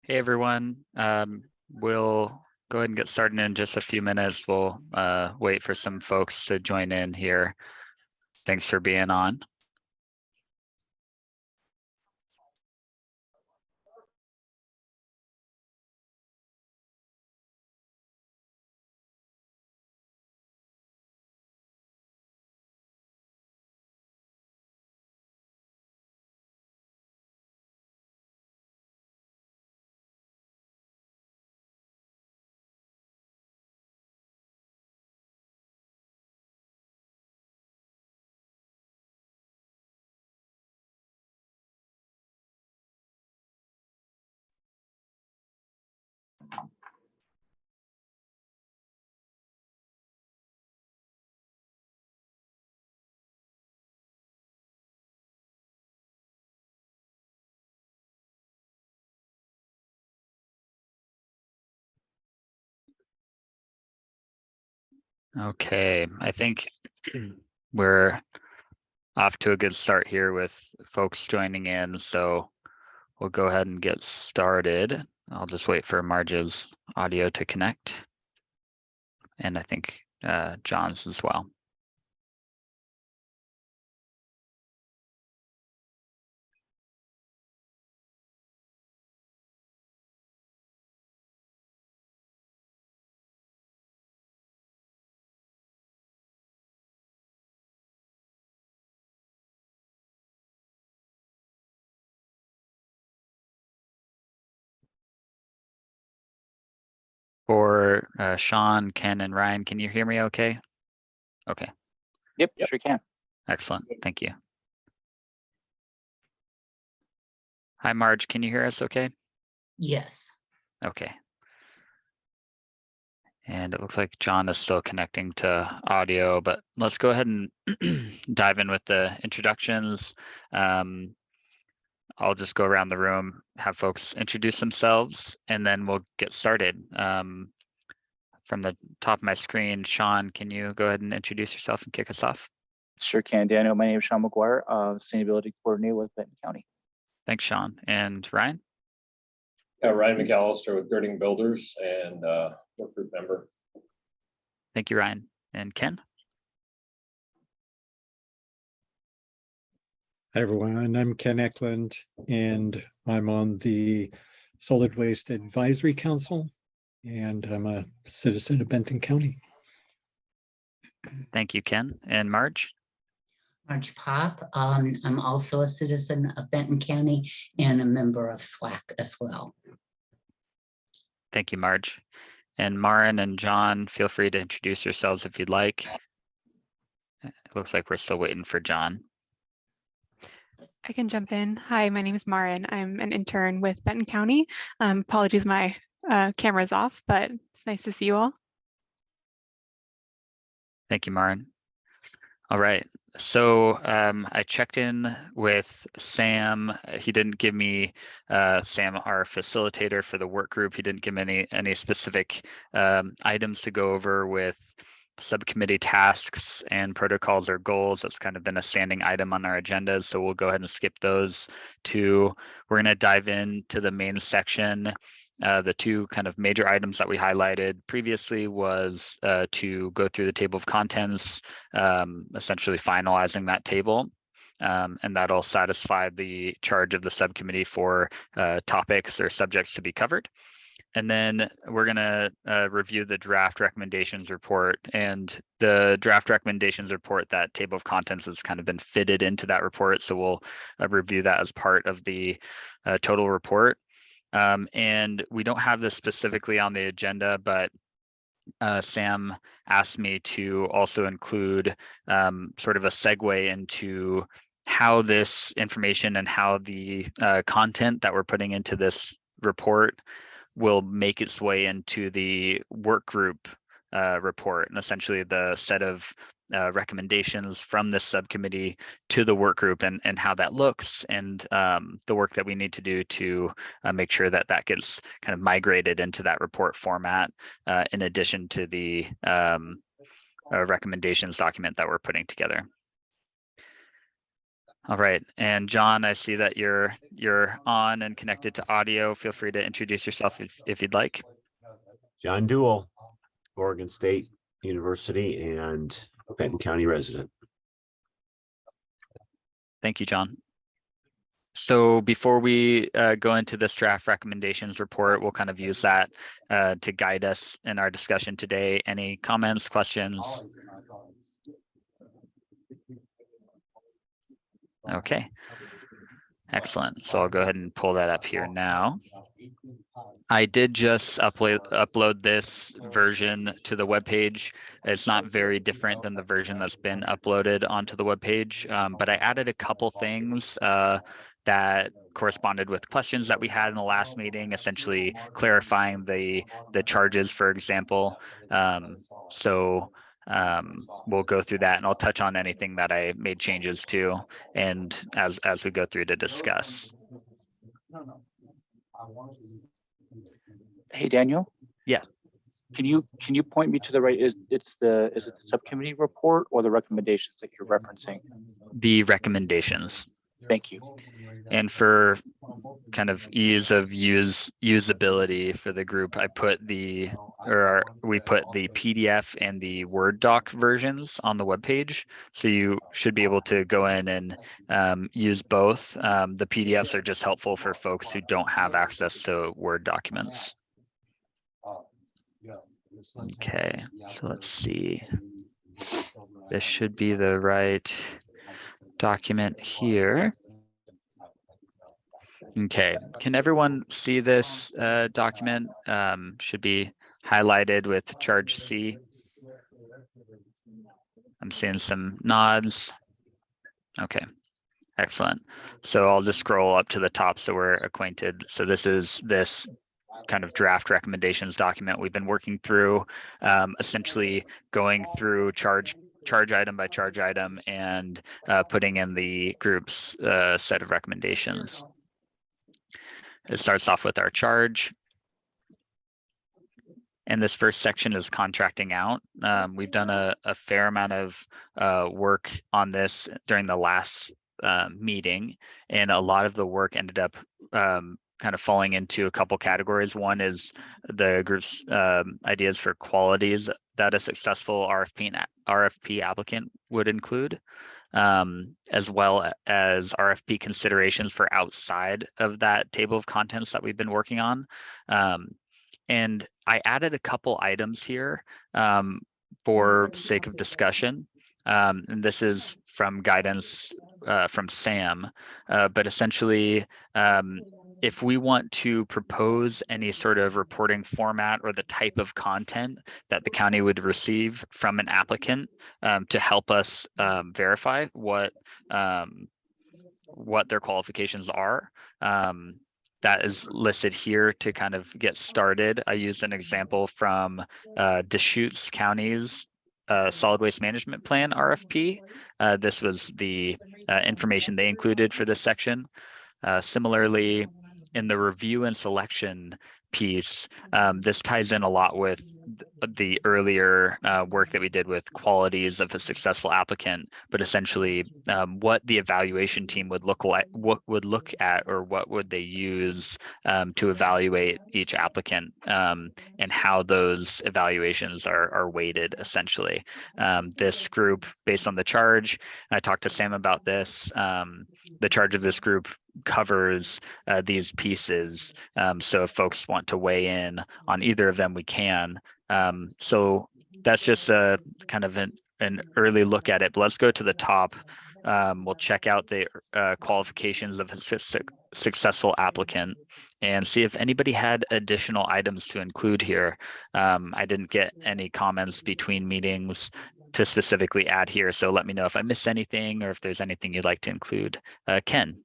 Hey everyone, we'll go ahead and get started in just a few minutes. We'll wait for some folks to join in here. Thanks for being on. Okay, I think we're off to a good start here with folks joining in, so we'll go ahead and get started. I'll just wait for Marge's audio to connect, and I think John's as well. For Sean, Ken, and Ryan, can you hear me okay? Okay. Yep, sure can. Excellent, thank you. Hi, Marge, can you hear us okay? Yes. Okay. And it looks like John is still connecting to audio, but let's go ahead and dive in with the introductions. I'll just go around the room, have folks introduce themselves, and then we'll get started. From the top of my screen, Sean, can you go ahead and introduce yourself and kick us off? Sure can, Daniel. My name is Sean McGuire, Sustainability Coordinator with Benton County. Thanks, Sean. And Ryan? Yeah, Ryan McAllister with Girding Builders and work group member. Thank you, Ryan. And Ken? Hi, everyone. I'm Ken Eklund, and I'm on the Solid Waste Advisory Council, and I'm a citizen of Benton County. Thank you, Ken. And Marge? Marge Pop. I'm also a citizen of Benton County and a member of SWAC as well. Thank you, Marge. And Marin and John, feel free to introduce yourselves if you'd like. It looks like we're still waiting for John. I can jump in. Hi, my name is Marin. I'm an intern with Benton County. Apologies, my camera's off, but it's nice to see you all. Thank you, Marin. All right, so I checked in with Sam. He didn't give me, Sam, our facilitator for the work group, he didn't give me any specific items to go over with subcommittee tasks and protocols or goals. That's kind of been a standing item on our agendas, so we'll go ahead and skip those two. We're going to dive into the main section. The two kind of major items that we highlighted previously was to go through the table of contents, essentially finalizing that table. And that'll satisfy the charge of the subcommittee for topics or subjects to be covered. And then we're going to review the draft recommendations report, and the draft recommendations report, that table of contents has kind of been fitted into that report. So we'll review that as part of the total report. And we don't have this specifically on the agenda, but Sam asked me to also include sort of a segue into how this information and how the content that we're putting into this report will make its way into the work group report, and essentially the set of recommendations from this subcommittee to the work group and how that looks, and the work that we need to do to make sure that that gets kind of migrated into that report format, in addition to the recommendations document that we're putting together. All right, and John, I see that you're on and connected to audio. Feel free to introduce yourself if you'd like. John Duell, Oregon State University and Benton County resident. Thank you, John. So before we go into this draft recommendations report, we'll kind of use that to guide us in our discussion today. Any comments, questions? Okay, excellent. So I'll go ahead and pull that up here now. I did just upload this version to the webpage. It's not very different than the version that's been uploaded onto the webpage, but I added a couple things that corresponded with questions that we had in the last meeting, essentially clarifying the charges, for example. We'll go through that, and I'll touch on anything that I made changes to, and as we go through to discuss. Hey, Daniel? Yeah. Can you point me to the right, is it the subcommittee report or the recommendations that you're referencing? The recommendations. Thank you. And for kind of ease of usability for the group, we put the PDF and the Word doc versions on the webpage. So you should be able to go in and use both. The PDFs are just helpful for folks who don't have access to Word documents. Okay, so let's see. This should be the right document here. Okay, can everyone see this document? Should be highlighted with charge C. I'm seeing some nods. Okay, excellent. So I'll just scroll up to the top so we're acquainted. So this is this kind of draft recommendations document we've been working through, essentially going through charge item by charge item and putting in the group's set of recommendations. It starts off with our charge. And this first section is contracting out. We've done a fair amount of work on this during the last meeting, and a lot of the work ended up kind of falling into a couple categories. One is the group's ideas for qualities that a successful RFP applicant would include, as well as RFP considerations for outside of that table of contents that we've been working on. And I added a couple items here for sake of discussion. And this is from guidance from Sam, but essentially, if we want to propose any sort of reporting format or the type of content that the county would receive from an applicant to help us verify what their qualifications are, that is listed here to kind of get started. I used an example from Deschutes County's solid waste management plan RFP. This was the information they included for this section. Similarly, in the review and selection piece, this ties in a lot with the earlier work that we did with qualities of a successful applicant, but essentially what the evaluation team would look like, what would they use to evaluate each applicant, and how those evaluations are weighted essentially. This group, based on the charge, and I talked to Sam about this, the charge of this group covers these pieces. So if folks want to weigh in on either of them, we can. So that's just a kind of an early look at it. But let's go to the top. We'll check out the qualifications of a successful applicant and see if anybody had additional items to include here. I didn't get any comments between meetings to specifically add here. So let me know if I missed anything or if there's anything you'd like to include. Ken.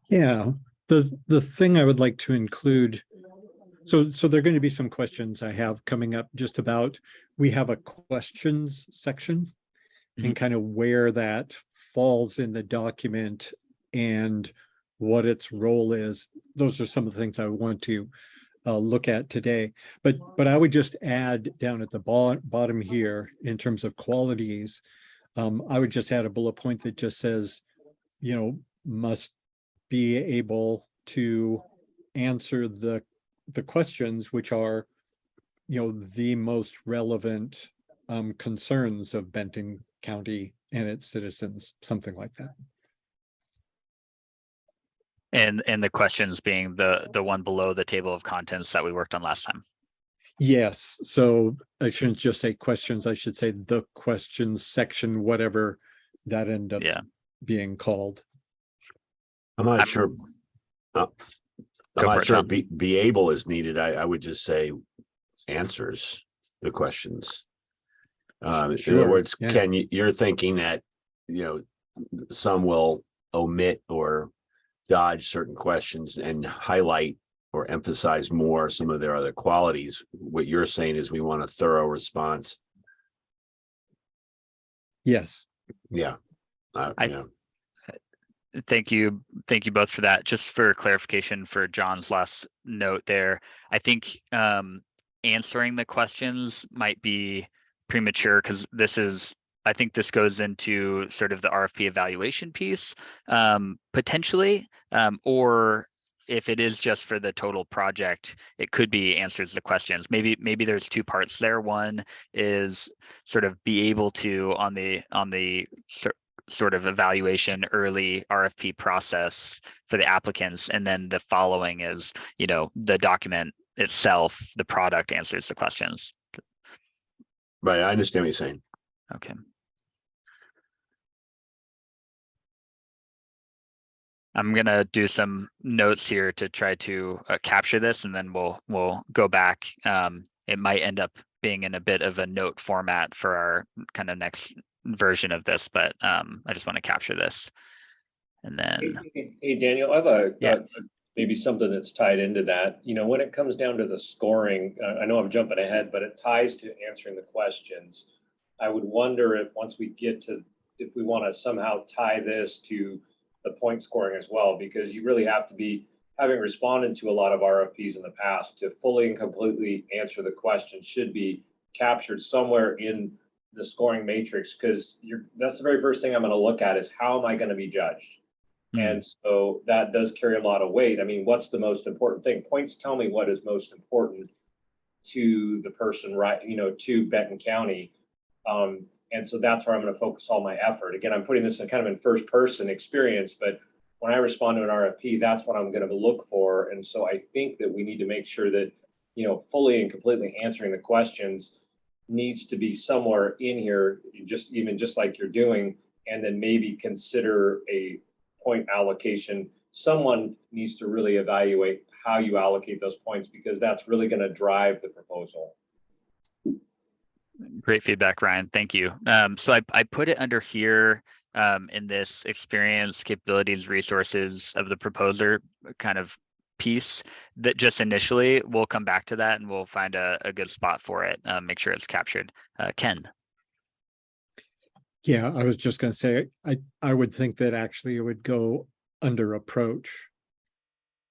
Yeah, the thing I would like to include So there are going to be some questions I have coming up just about, we have a questions section and kind of where that falls in the document and what its role is. Those are some of the things I want to look at today. But I would just add down at the bottom here in terms of qualities, I would just add a bullet point that just says, must be able to answer the questions which are, the most relevant concerns of Benton County and its citizens, something like that. And the questions being the one below the table of contents that we worked on last time. Yes, so I shouldn't just say questions, I should say the questions section, whatever that end up being called. I'm not sure. I'm not sure be able is needed. I would just say answers the questions. In other words, Ken, you're thinking that, some will omit or dodge certain questions and highlight or emphasize more some of their other qualities. What you're saying is we want a thorough response. Yes. Yeah. Yeah. Thank you both for that. Just for clarification for John's last note there, I think answering the questions might be premature because I think this goes into sort of the RFP evaluation piece, potentially, or if it is just for the total project, it could be answers the questions. Maybe there's two parts there. One is sort of be able to on the sort of evaluation early RFP process for the applicants, and then the following is, the document itself, the product answers the questions. Right, I understand what you're saying. Okay. I'm gonna do some notes here to try to capture this, and then we'll go back. It might end up being in a bit of a note format for our kind of next version of this, but I just want to capture this. And then, hey Daniel, I have maybe something that's tied into that. When it comes down to the scoring, I know I'm jumping ahead, but it ties to answering the questions. I would wonder if once we get to, if we want to somehow tie this to the point scoring as well, because you really have to be, having responded to a lot of RFPs in the past, to fully and completely answer the question should be captured somewhere in the scoring matrix, because that's the very first thing I'm going to look at is how am I going to be judged? And so that does carry a lot of weight. I mean, what's the most important thing? Points tell me what is most important to the person, right? To Benton County. And so that's where I'm going to focus all my effort. Again, I'm putting this in kind of in first person experience, but when I respond to an RFP, that's what I'm going to look for. And so I think that we need to make sure that, fully and completely answering the questions needs to be somewhere in here, just like you're doing, and then maybe consider a point allocation. Someone needs to really evaluate how you allocate those points, because that's really going to drive the proposal. great feedback, Ryan. Thank you. So I put it under here in this experience, capabilities, resources of the proposer kind of piece that just initially we'll come back to that and we'll find a good spot for it. Make sure it's captured. Ken. Yeah, I was just going to say, I would think that actually it would go under approach.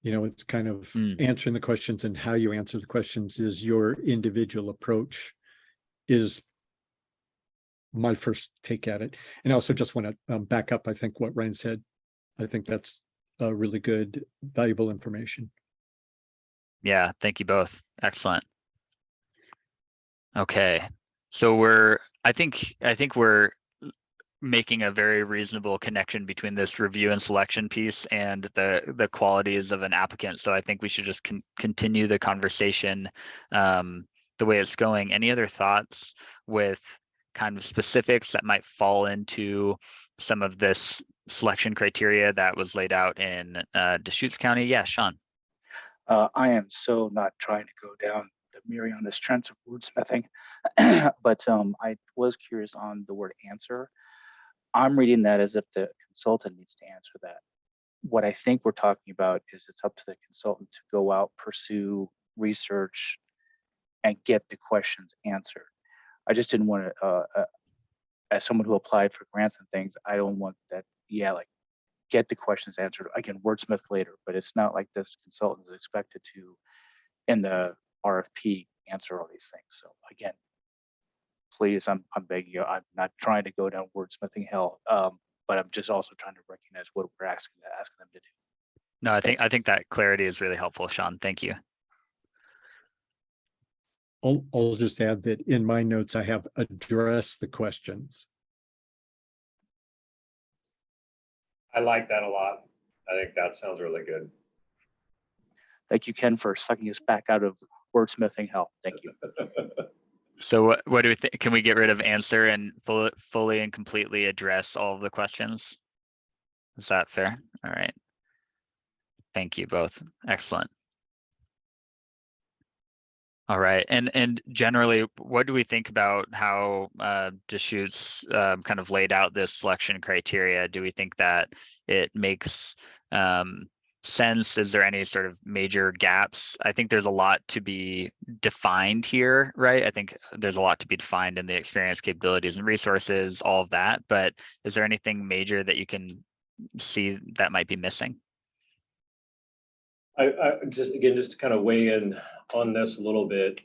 It's kind of answering the questions, and how you answer the questions is your individual approach, is my first take at it. And I also just want to back up, I think, what Ryan said. I think that's really good, valuable information. Yeah, thank you both. Excellent. Okay, so I think we're making a very reasonable connection between this review and selection piece and the qualities of an applicant. So I think we should just continue the conversation the way it's going. Any other thoughts with kind of specifics that might fall into some of this selection criteria that was laid out in Deschutes County? Yeah, Sean. I am so not trying to go down the Mariana's Trench of wordsmithing, but I was curious on the word answer. I'm reading that as if the consultant needs to answer that. What I think we're talking about is it's up to the consultant to go out, pursue research and get the questions answered. I just didn't want to, as someone who applied for grants and things, I don't want that, like get the questions answered. I can wordsmith later, but it's not like this consultant is expected to, in the RFP, answer all these things. So again, please, I'm begging you, I'm not trying to go down wordsmithing hell, but I'm just also trying to recognize what we're asking them to do. No, I think that clarity is really helpful, Sean. Thank you. I'll just add that in my notes, I have addressed the questions. I like that a lot. I think that sounds really good. Thank you, Ken, for sucking us back out of wordsmithing hell. Thank you. So what do we think? Can we get rid of answer and fully and completely address all of the questions? Is that fair? All right. Thank you both. Excellent. All right, and generally, what do we think about how Deschutes kind of laid out this selection criteria? Do we think that it makes sense? Is there any sort of major gaps? I think there's a lot to be defined here, right? I think there's a lot to be defined in the experience, capabilities, and resources, all of that. But is there anything major that you can see that might be missing? I just to kind of weigh in on this a little bit.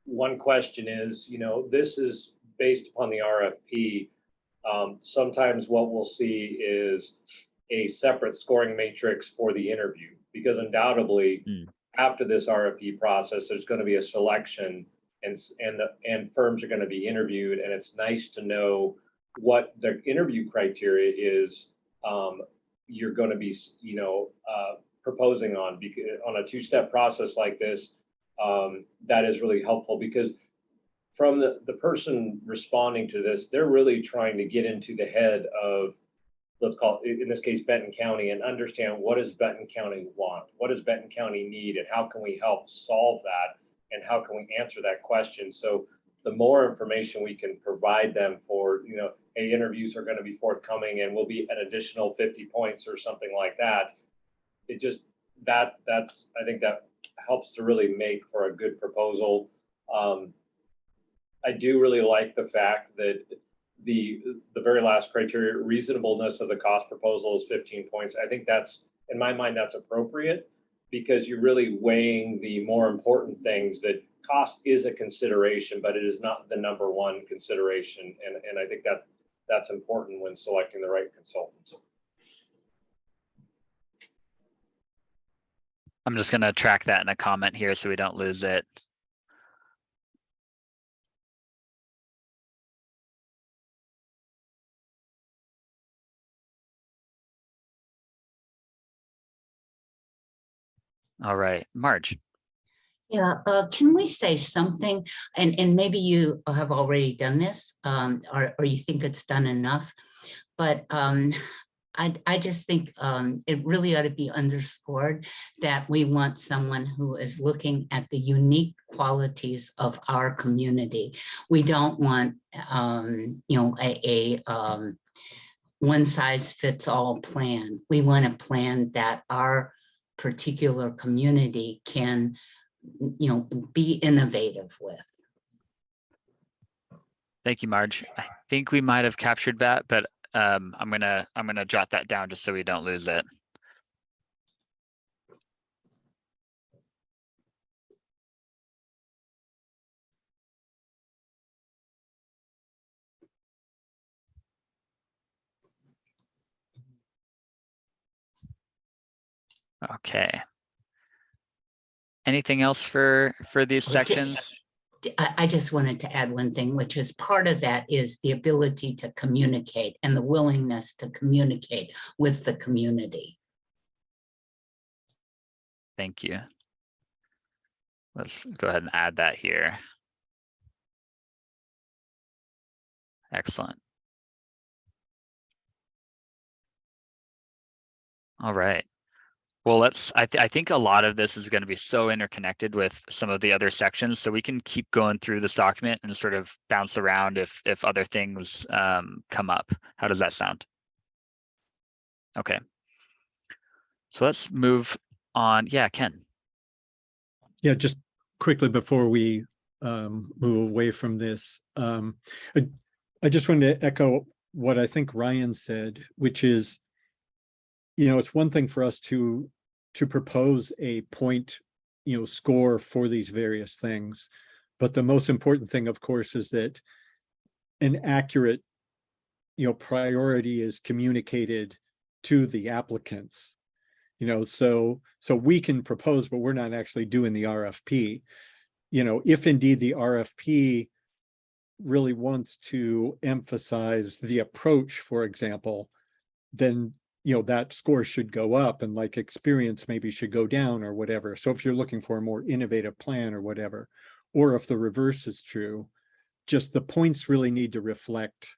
One question is, this is based upon the RFP. Sometimes what we'll see is a separate scoring matrix for the interview, because undoubtedly after this RFP process, there's going to be a selection and firms are going to be interviewed, and it's nice to know what the interview criteria is you're going to be, proposing on, because on a two-step process like this, that is really helpful, because from the person responding to this, they're really trying to get into the head of, let's call it, in this case, Benton County, and understand what does Benton County want? What does Benton County need? And how can we help solve that? And how can we answer that question? So the more information we can provide them for, hey, interviews are going to be forthcoming and will be an additional 50 points or something like that. It just, that's, I think that helps to really make for a good proposal. I do really like the fact that the very last criteria, reasonableness of the cost proposal, is 15 points. I think that's, in my mind, that's appropriate, because you're really weighing the more important things. That cost is a consideration, but it is not the number one consideration. And I think that's important when selecting the right consultants. I'm just going to track that in a comment here so we don't lose it. All right, Marge. Yeah, can we say something, and maybe you have already done this, or you think it's done enough, but I just think it really ought to be underscored that we want someone who is looking at the unique qualities of our community. We don't want, a one-size-fits-all plan. We want a plan that our particular community can, be innovative with. Thank you, Marge. I think we might have captured that, but I'm gonna jot that down just so we don't lose it. Okay. Anything else for these sections? I just wanted to add one thing, which is part of that is the ability to communicate and the willingness to communicate with the community. Thank you. Let's go ahead and add that here. Excellent. All right. Well, I think a lot of this is going to be so interconnected with some of the other sections, so we can keep going through this document and sort of bounce around if other things come up. How does that sound? Okay. So let's move on. Yeah, Ken. Yeah, just quickly before we move away from this, I just wanted to echo what I think Ryan said, which is, it's one thing for us to propose a point, score for these various things, but the most important thing, of course, is that an accurate, priority is communicated to the applicants. So we can propose, but we're not actually doing the RFP. If indeed the RFP really wants to emphasize the approach, for example, then that score should go up, and like experience maybe should go down or whatever. So if you're looking for a more innovative plan or whatever, or if the reverse is true, just the points really need to reflect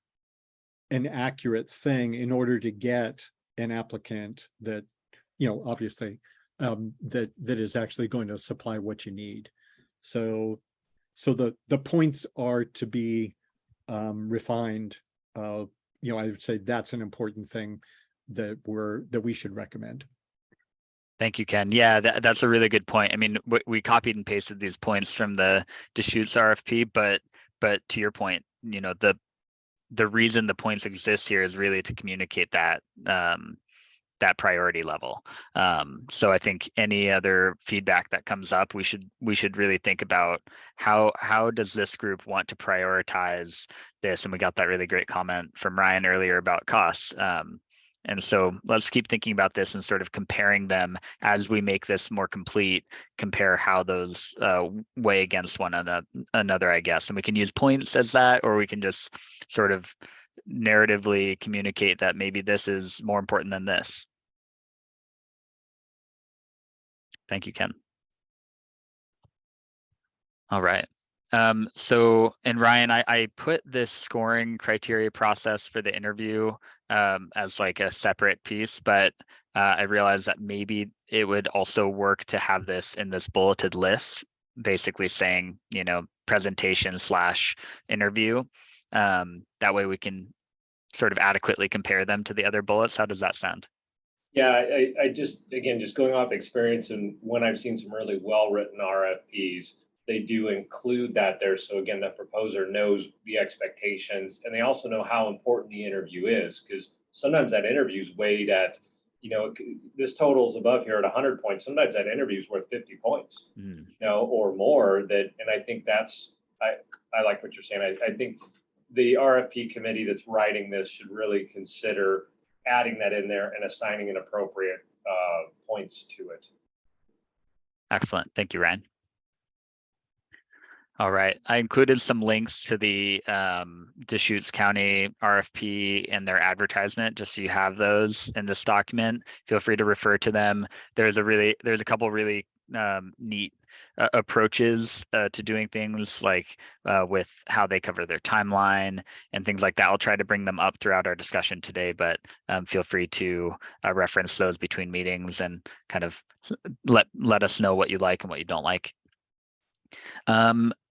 an accurate thing in order to get an applicant that, obviously, that is actually going to supply what you need. So the points are to be refined. I would say that's an important thing that we should recommend. Thank you, Ken. Yeah, that's a really good point. I mean, we copied and pasted these points from the Deschutes RFP, but to your point, the reason the points exist here is really to communicate that that priority level. So I think any other feedback that comes up, we should really think about how does this group want to prioritize this? And we got that really great comment from Ryan earlier about costs. And so let's keep thinking about this and sort of comparing them as we make this more complete, compare how those weigh against one another, I guess. And we can use points as that, or we can just sort of narratively communicate that maybe this is more important than this. Thank you, Ken. All right. So, and Ryan, I put this scoring criteria process for the interview as like a separate piece, but I realized that maybe it would also work to have this in this bulleted list, basically saying, presentation / interview. That way we can sort of adequately compare them to the other bullets. How does that sound? Yeah, I just going off experience, and when I've seen some really well-written RFPs, they do include that there. So again, the proposer knows the expectations, and they also know how important the interview is, because sometimes that interview is weighed at, this total's above here at 100 points. Sometimes that interview is worth 50 points, or more. And I think I like what you're saying. I think the RFP committee that's writing this should really consider adding that in there and assigning an appropriate points to it. Excellent. Thank you, Ryan. All right. I included some links to the Deschutes County RFP and their advertisement, just so you have those in this document. Feel free to refer to them. There's a couple really neat approaches to doing things, like with how they cover their timeline and things like that. I'll try to bring them up throughout our discussion today, but feel free to reference those between meetings and kind of let us know what you like and what you don't like.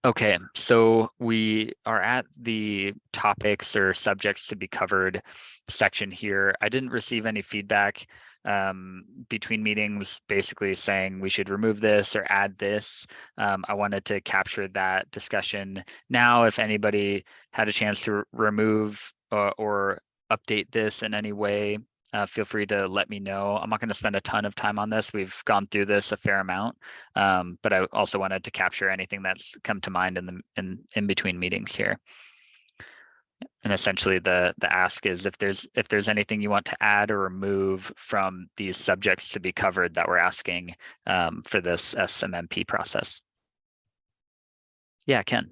Okay, so we are at the topics or subjects to be covered section here. I didn't receive any feedback between meetings basically saying we should remove this or add this. I wanted to capture that discussion now. If anybody had a chance to remove or update this in any way, feel free to let me know. I'm not going to spend a ton of time on this. We've gone through this a fair amount, but I also wanted to capture anything that's come to mind in between meetings here. And essentially, the ask is if there's anything you want to add or remove from these subjects to be covered that we're asking for this SMMP process. Yeah, Ken.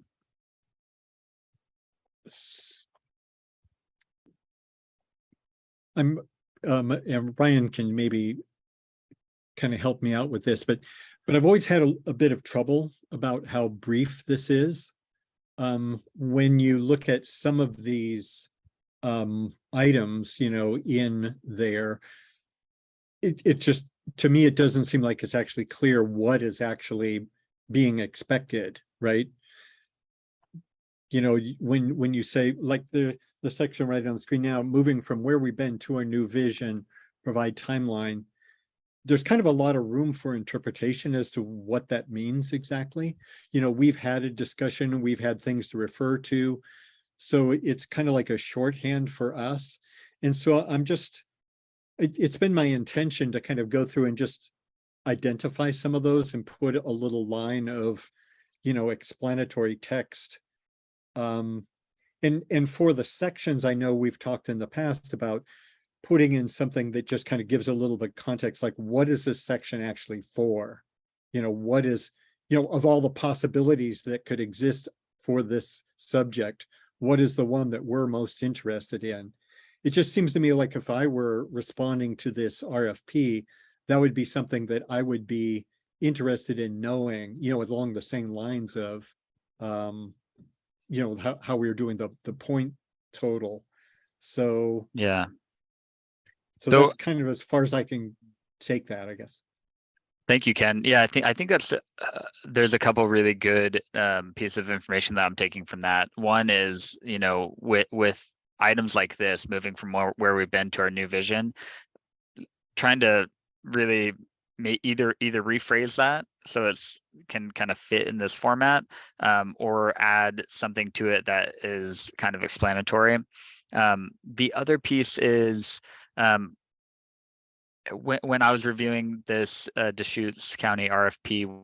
And Ryan can maybe kind of help me out with this, but I've always had a bit of trouble about how brief this is. When you look at some of these items, in there, it just, to me, it doesn't seem like it's actually clear what is actually being expected, right? When you say, like the section right on the screen now, moving from where we've been to our new vision, provide timeline. there's kind of a lot of room for interpretation as to what that means exactly. You know, we've had a discussion, we've had things to refer to. So it's kind of like a shorthand for us. And so it's been my intention to kind of go through and just identify some of those and put a little line of, you know, explanatory text. And for the sections, I know we've talked in the past about putting in something that just kind of gives a little bit of context, like what is this section actually for? You know, what is, you know, of all the possibilities that could exist for this subject, what is the one that we're most interested in? It just seems to me like if I were responding to this RFP, that would be something that I would be interested in knowing, you know, along the same lines of, you know, how we were doing the point total. So Yeah. So So that's kind of as far as I can take that, I guess. thank you, Ken. Yeah, I think that's there's a couple really good pieces of information that I'm taking from that. One is, you know, with items like this, moving from where we've been to our new vision, trying to really either rephrase that so it's can kind of fit in this format, or add something to it that is kind of explanatory. The other piece is, when I was reviewing this Deschutes County RFP